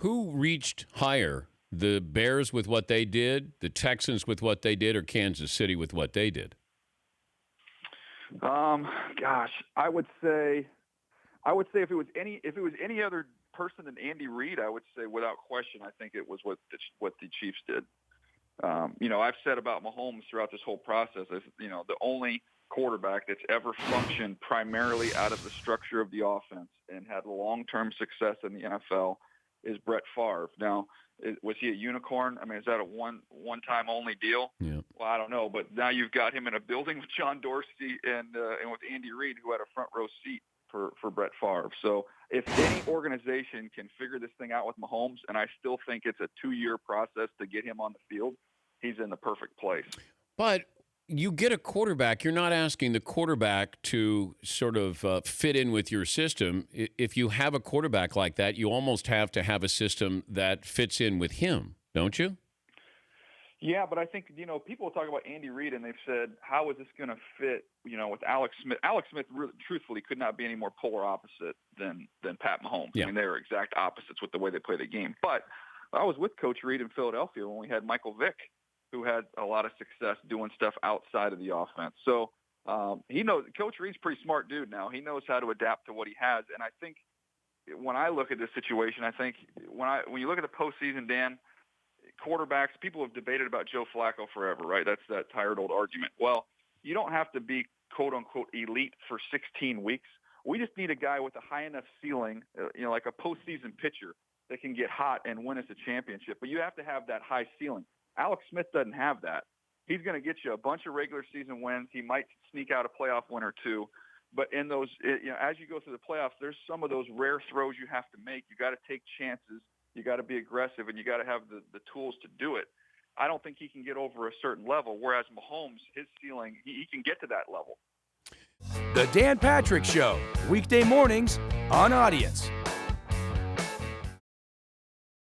Who reached higher? The Bears with what they did, the Texans with what they did, or Kansas City with what they did? Gosh, I would say if it was any other person than Andy Reid, I would say without question, I think it was what the Chiefs did. I've said about Mahomes throughout this whole process, the only quarterback that's ever functioned primarily out of the structure of the offense and had long-term success in the NFL is Brett Favre. Now, was he a unicorn? I mean, is that a one-time only deal? Yeah. Well, I don't know, but now you've got him in a building with John Dorsey and with Andy Reid, who had a front row seat for Brett Favre. So if any organization can figure this thing out with Mahomes, and I still think it's a 2-year process to get him on the field, he's in the perfect place. But you get a quarterback. You're not asking the quarterback to sort of fit in with your system. If you have a quarterback like that, you almost have to have a system that fits in with him, don't you? Yeah, but I think, people talk about Andy Reid, and they've said, how is this going to fit, with Alex Smith? Alex Smith, really, truthfully, could not be any more polar opposite than Pat Mahomes. Yeah. I mean, they are exact opposites with the way they play the game. But I was with Coach Reid in Philadelphia when we had Michael Vick, who had a lot of success doing stuff outside of the offense. So he knows. Coach Reid's a pretty smart dude now. He knows how to adapt to what he has. And I think when I look at this situation, I think when you look at the postseason, Dan, quarterbacks, people have debated about Joe Flacco forever, right? That's that tired old argument. Well, you don't have to be quote-unquote elite for 16 weeks. We just need a guy with a high enough ceiling, like a postseason pitcher that can get hot and win us a championship. But you have to have that high ceiling. Alex Smith doesn't have that. He's going to get you a bunch of regular season wins. He might sneak out a playoff win or two. But in those, as you go through the playoffs, there's some of those rare throws you have to make. You got to take chances. You got to be aggressive, and you got to have the tools to do it. I don't think he can get over a certain level, whereas Mahomes, his ceiling, he can get to that level. The Dan Patrick Show, weekday mornings on Audience.